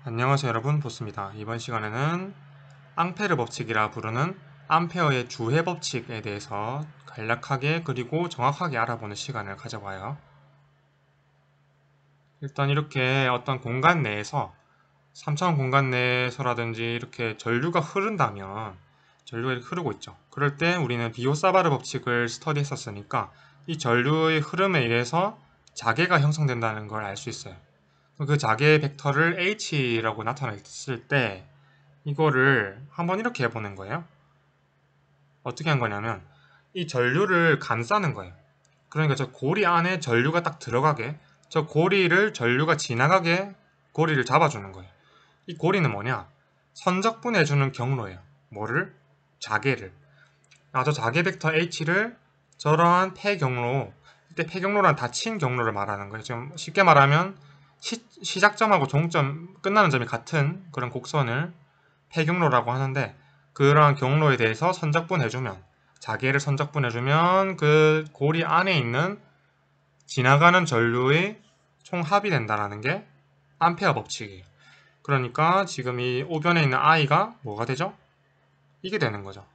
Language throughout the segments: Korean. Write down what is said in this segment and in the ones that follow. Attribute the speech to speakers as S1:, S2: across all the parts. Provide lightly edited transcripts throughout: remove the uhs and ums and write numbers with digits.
S1: 안녕하세요 여러분, 보스입니다. 이번 시간에는 앙페르 법칙이라 부르는 암페어의 주해 법칙에 대해서 간략하게 그리고 정확하게 알아보는 시간을 가져봐요. 일단 이렇게 어떤 공간 내에서 3차원 공간 내에서라든지 이렇게 전류가 흐른다면 전류가 이렇게 흐르고 있죠. 그럴 때 우리는 비오사바르 법칙을 스터디했었으니까 이 전류의 흐름에 의해서 자개가 형성된다는 걸 알 수 있어요. 그 자개 벡터를 h라고 나타냈을 때 이거를 한번 이렇게 해보는 거예요. 어떻게 한 거냐면 이 전류를 감싸는 거예요. 그러니까 저 고리 안에 전류가 딱 들어가게, 저 고리를 전류가 지나가게 고리를 잡아주는 거예요. 이 고리는 뭐냐? 선적분해주는 경로예요. 뭐를? 자개를. 저 자개 벡터 h를 저러한 폐경로, 이때 폐경로란 닫힌 경로를 말하는 거예요. 지금 쉽게 말하면 시작점하고 종점, 끝나는 점이 같은 그런 곡선을 폐경로라고 하는데, 그러한 경로에 대해서 선적분해주면, 자개를 선적분해주면 그 고리 안에 있는 지나가는 전류의 총합이 된다는 게 암페어 법칙이에요. 그러니까 지금 이 오변에 있는 I가 뭐가 되죠? 이게 되는 거죠.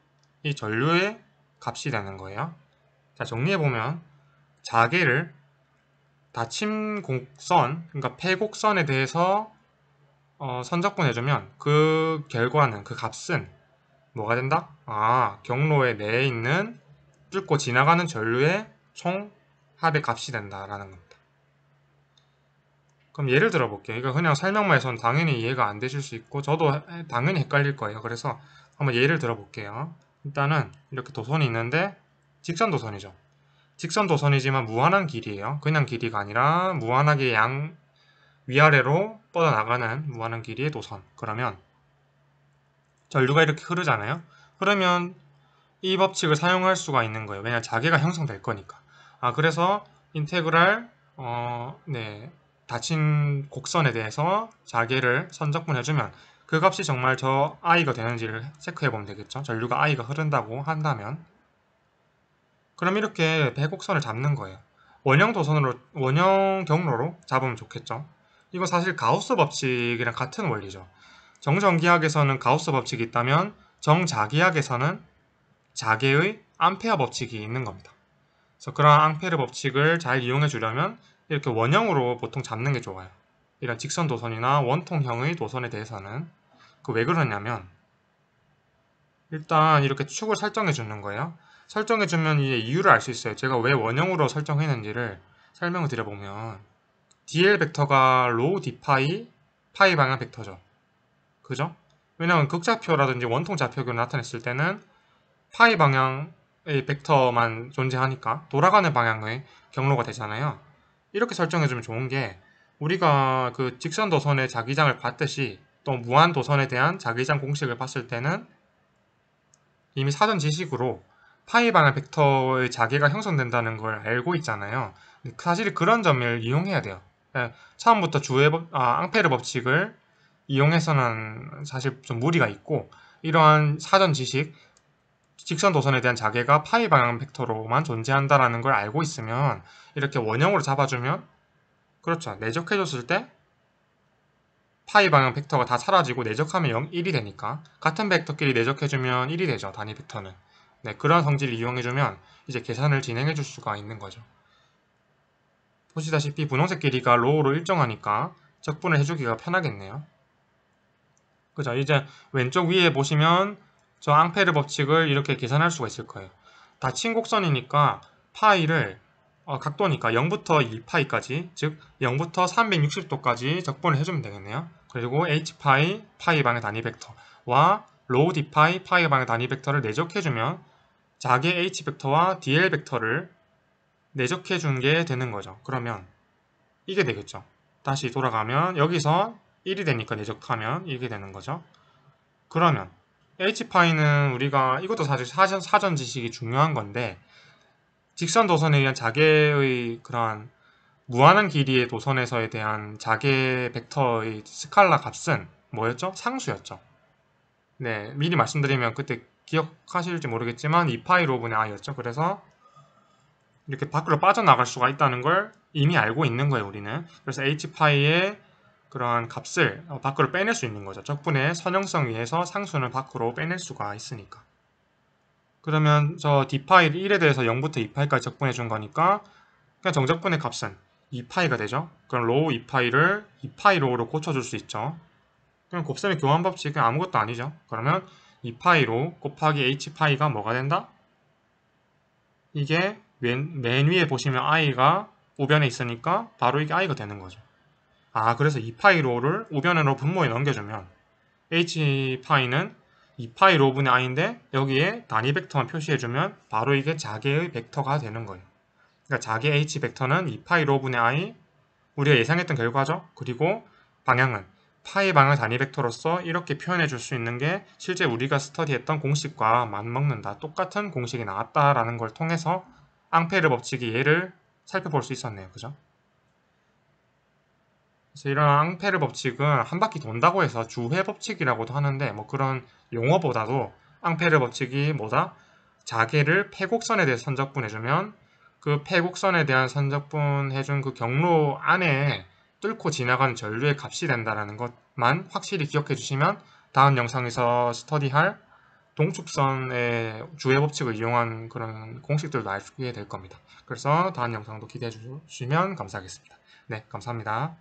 S1: 이 전류의 값이 되는 거예요. 자, 정리해보면 자개를 닫힌 곡선, 그러니까 폐곡선에 대해서 선적분해주면 그 결과는, 그 값은 뭐가 된다? 경로의 내에 있는 뚫고 지나가는 전류의 총 합의 값이 된다라는 겁니다. 그럼 예를 들어 볼게요. 이거 그냥 설명만 해서는 당연히 이해가 안 되실 수 있고 저도 당연히 헷갈릴 거예요. 그래서 한번 예를 들어 볼게요. 일단은 이렇게 도선이 있는데 직선 도선이죠. 직선 도선이지만 무한한 길이에요. 그냥 길이가 아니라 무한하게 위아래로 뻗어나가는 무한한 길이의 도선. 그러면 전류가 이렇게 흐르잖아요. 그러면 이 법칙을 사용할 수가 있는 거예요. 왜냐하면 자개가 형성될 거니까. 그래서 인테그랄 닫힌 곡선에 대해서 자개를 선적분해주면 그 값이 정말 저 i가 되는지를 체크해보면 되겠죠. 전류가 i가 흐른다고 한다면. 그럼 이렇게 배곡선을 잡는 거예요. 원형 경로로 잡으면 좋겠죠. 이거 사실 가우스 법칙이랑 같은 원리죠. 정전기학에서는 가우스 법칙이 있다면 정자기학에서는 자개의 암페어 법칙이 있는 겁니다. 그래서 그러한 앙페르 법칙을 잘 이용해 주려면 이렇게 원형으로 보통 잡는 게 좋아요. 이런 직선 도선이나 원통형의 도선에 대해서는 왜 그러냐면 일단 이렇게 축을 설정해 주는 거예요. 설정해 주면 이제 이유를 알 수 있어요. 제가 왜 원형으로 설정했는지를 설명을 드려보면 dl 벡터가 로우 d파이 파이 방향 벡터죠. 그죠? 왜냐면 극좌표라든지 원통 좌표를 나타냈을 때는 파이 방향의 벡터만 존재하니까 돌아가는 방향의 경로가 되잖아요. 이렇게 설정해주면 좋은 게 우리가 그 직선 도선의 자기장을 봤듯이 또 무한 도선에 대한 자기장 공식을 봤을 때는 이미 사전 지식으로 파이 방향 벡터의 자개가 형성된다는 걸 알고 있잖아요. 사실 그런 점을 이용해야 돼요. 처음부터 앙페르 법칙을 이용해서는 사실 좀 무리가 있고, 이러한 사전 지식, 직선 도선에 대한 자개가 파이 방향 벡터로만 존재한다는 걸 알고 있으면 이렇게 원형으로 잡아주면, 그렇죠, 내적해줬을 때 파이 방향 벡터가 다 사라지고 내적하면 0, 1이 되니까 같은 벡터끼리 내적해주면 1이 되죠. 단위 벡터는. 그런 성질을 이용해주면 이제 계산을 진행해줄 수가 있는 거죠. 보시다시피 분홍색 길이가 로우로 일정하니까 적분을 해주기가 편하겠네요. 그죠? 이제 왼쪽 위에 보시면 저 앙페르 법칙을 이렇게 계산할 수가 있을 거예요. 닫힌 곡선이니까 파이를 각도니까 0부터 1파이까지, 즉 0부터 360도까지 적분을 해주면 되겠네요. 그리고 h파이 파이 방향 단위 벡터와 로우 d파이 파이 방향 단위 벡터를 내적해주면 자개 h 벡터와 dl 벡터를 내적해준 게 되는 거죠. 그러면 이게 되겠죠. 다시 돌아가면 여기서 1이 되니까 내적하면 이게 되는 거죠. 그러면 h파이는 우리가 이것도 사실 사전 지식이 중요한 건데, 직선 도선에 의한 자개의 그러한 무한한 길이의 도선에서에 대한 자개 벡터의 스칼라 값은 뭐였죠? 상수였죠. 미리 말씀드리면 그때 기억하실지 모르겠지만 2파이 로분의 i였죠. 그래서 이렇게 밖으로 빠져나갈 수가 있다는 걸 이미 알고 있는 거예요, 우리는. 그래서 h파이의 그러한 값을 밖으로 빼낼 수 있는 거죠. 적분의 선형성 위에서 상수는 밖으로 빼낼 수가 있으니까. 그러면 저 d파이 1에 대해서 0부터 2파이까지 적분해 준 거니까 그냥 정적분의 값은 2파이가 되죠. 그럼 로우 2파이를 2파이 로우로 고쳐줄 수 있죠. 그럼 곱셈의 교환 법칙은 아무것도 아니죠. 그러면 2파이로 곱하기 h파이가 뭐가 된다? 이게 맨 위에 보시면 i가 우변에 있으니까 바로 이게 i가 되는 거죠. 아, 그래서 2파이로를 우변으로 분모에 넘겨주면 h파이는 2파이 로분의 i인데 여기에 단위 벡터만 표시해주면 바로 이게 자개의 벡터가 되는 거예요. 그러니까 자개 h 벡터는 2파이 로분의 i, 우리가 예상했던 결과죠. 그리고 방향은 파이 방향 단위 벡터로서 이렇게 표현해 줄 수 있는 게 실제 우리가 스터디했던 공식과 맞먹는다. 똑같은 공식이 나왔다라는 걸 통해서 앙페르 법칙의 예를 살펴볼 수 있었네요. 그죠? 그래서 이런 앙페르 법칙은 한 바퀴 돈다고 해서 주회 법칙이라고도 하는데 뭐 그런 용어보다도 앙페르 법칙이 뭐다? 자개를 패곡선에 대해서 선적분해주면 그 패곡선에 대한 선적분해준 그 경로 안에 뚫고 지나가는 전류의 값이 된다는 것만 확실히 기억해 주시면 다음 영상에서 스터디할 동축선의 주회 법칙을 이용한 그런 공식들도 알게 될 겁니다. 그래서 다음 영상도 기대해 주시면 감사하겠습니다. 네, 감사합니다.